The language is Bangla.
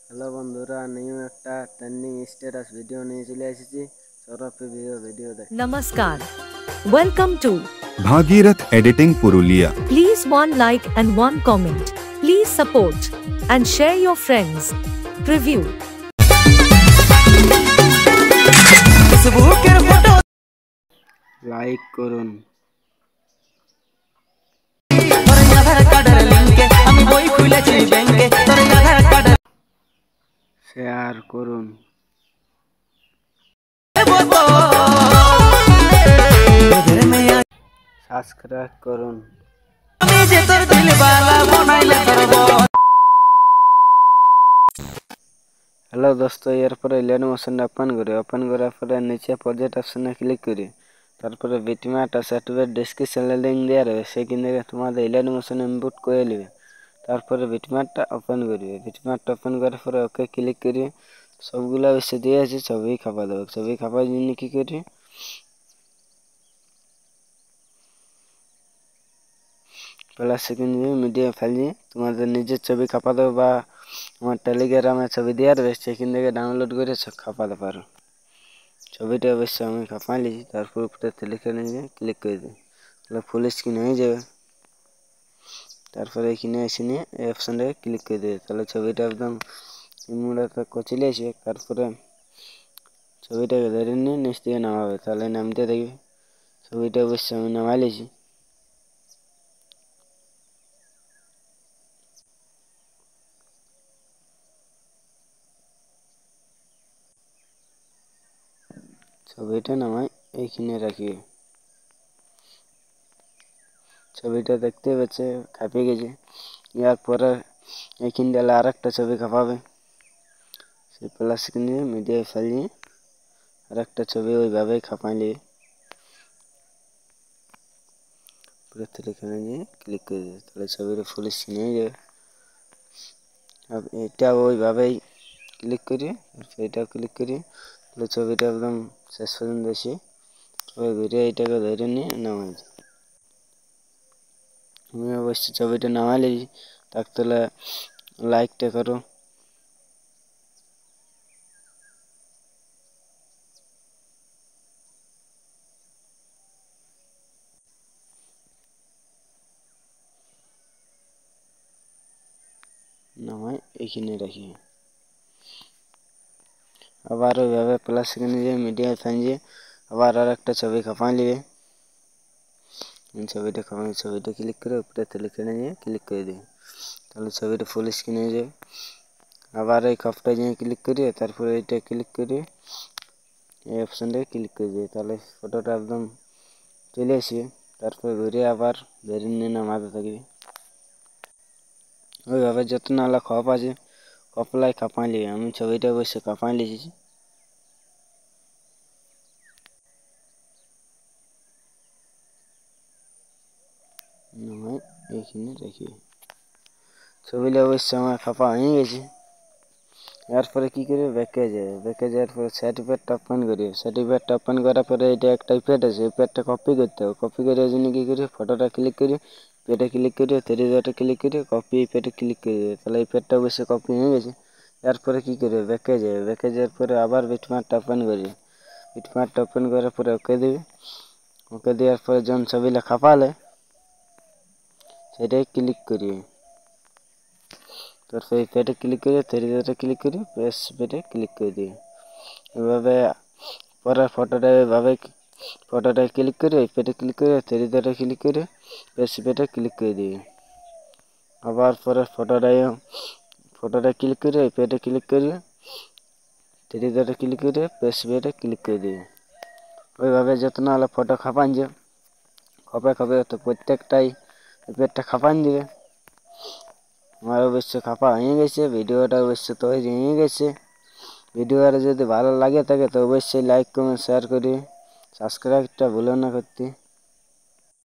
হ্যালো বন্ধুরা, নিউ একটা ট্রেন্ডিং স্ট্যাটাস ভিডিও নিয়ে চলে এসেছি। সৌরভ ভিডিও দেখ। Namaskar. Welcome to Bhagirath Editing Purulia. Please one like and one comment. Please support and share your friends. Preview. Like করুন, শেয়ার করুন, সাবস্ক্রাইব করুন। হ্যালো দোস্ত, এরপরে লেন মোশন ওপেন করার পরে নিচে প্রজেক্ট অপশনে ক্লিক করি। তারপরে বিটম্যাপ আর সেটওয়ের ডেসক্রিপশনে লিঙ্ক দেওয়া রয়েছে, সেখান থেকে তোমাদের লেন মোশন ইনপুট করে নেবে। তারপরে বিটম্যাপটা ওপেন করবে। বিটম্যাপটা ওপেন করার পরে ওকে ক্লিক করি। সবগুলো অবশ্য দিয়ে আছে, ছবি খাপা দেবো। ছবি খাপার জন্য কী করি, প্লাস সেকেন্ড মিডিয়া ফাইল নিয়ে তোমাদের নিজের ছবি খাপা দেবো, বা আমার টেলিগ্রামে ছবি দেওয়া রয়েছে, সেখান থেকে ডাউনলোড করে খাপাতে পারো। ছবিটা অবশ্যই আমি খাপাই নিয়েছি। তারপর উপরে টেলিগ্রামে নিয়ে ক্লিক করে দিই, তাহলে ফুল স্ক্রিন হয়ে যাবে। তারপরে এখানে এসে নিয়ে এই অপশানটাকে ক্লিক করে দেবে, তাহলে ছবিটা একদম মুড়াতে চলে আসবে। তারপরে ছবিটাকে ধরে নিয়ে নিচ থেকে নামাবে, তাহলে নামতে দেখবে। ছবিটা অবশ্যই আমি নামাই নিয়েছি। ছবিটা নামাই এইখানে রাখি। ছবিটা দেখতে পাচ্ছে খাপিয়ে গেছে। এরপরে এইখান দিয়ে আর একটা ছবি খাপাবে। সেই প্লাস নিয়ে মিডিয়া ফাইল নিয়ে আর একটা ছবি ওইভাবেই খাপাই নিয়ে এখানে নিয়ে ক্লিক করে দেবে, তাহলে ছবিটা ফুল স্ক্রিন হয়ে যাবে। এটা ওইভাবেই ক্লিক করি, এটাও ক্লিক করি, তাহলে ছবিটা একদম শেষ পর্যন্ত এসে ওই ঘুরে এইটাকে ধরে নিয়ে নামাই। তুমি অবশ্যই ছবিটা নামাইলে তাহলে লাইকটা করো। নামাই এইখানে রাখি। আবার ওইভাবে প্লাস সেখানে যে মিডিয়া ফাইন যে আবার আর একটা ছবি খাপাই নেবে। ছবিটা খাপাই, ছবিটা ক্লিক করে উপরে টেলিগ্রামে নিয়ে ক্লিক করে দিই, তাহলে ছবিটা ফুল স্ক্রিন হয়ে যায়। আবার এই কাপটা নিয়ে ক্লিক করি, তারপরে এইটা ক্লিক করি, এই অপশানটাকে ক্লিক করে দিই, তাহলে ফটোটা একদম চলে আসবে। তারপরে ঘুরে আবার ধরে নিয়ে নামাতে থাকবে। ওইভাবে যত নালা খপ আছে কপলাই কাঁপাই নিয়ে আমি ছবিটা অবশ্যই কাঁপাই লিখেছি। নামাই এইখানে রাখি। ছবিটা অবশ্যই আমার খাপা হয়ে গেছে। এরপরে কী করি, ব্যাকে যাওয়ার পরে সার্টিফিকেটটা ওপেন করি। সার্টিফিকেটটা ওপেন করার পরে এটা একটা ইফেক্ট আছে, ইফেক্টটা কপি করতে হবে। কপি করার জন্য কী করি, ফটোটা ক্লিক করি, পেটে ক্লিক করি, 3 ডটে ক্লিক করি, কপি ইফেক্টে ক্লিক করে দেবে, তাহলে ইফেক্টটা অবশ্যই কপি হয়ে গেছে। এরপরে কী করি, ব্যাকে যাওয়ার পরে আবার বিটম্যাপটা ওপেন করি। বিটম্যাপটা ওপেন করার পরে ওকে দিবি। ওকে দেওয়ার পরে যখন ছবিটা খাপালে সেটাই ক্লিক করি। তারপর এই পেটে ক্লিক করে 3 ডটে ক্লিক করি, পেজ পেটে ক্লিক করে দিই। এভাবে পরের ফটোটা এভাবে ফটোটায় ক্লিক করে এই পেটে ক্লিক করে 3 ডটে ক্লিক করে পেজ পেটে ক্লিক করে দিই। আবার পরের ফটোটা ক্লিক করে এই পেটে ক্লিক করে 3 ডটে ক্লিক করে পেজ পেটে ক্লিক করে দিই। ওইভাবে যত না হলে ফটো খাপান যে খপে তো প্রত্যেকটাই পেটটা খাপান দিবে। আমার অবশ্যই খাপা হয়ে গেছে, ভিডিওটা অবশ্যই তৈরি হয়ে গেছে। ভিডিওটা যদি ভালো লাগে থাকে তো অবশ্যই লাইক কমেন্ট শেয়ার করি, সাবস্ক্রাইবটা ভুলো না করতে।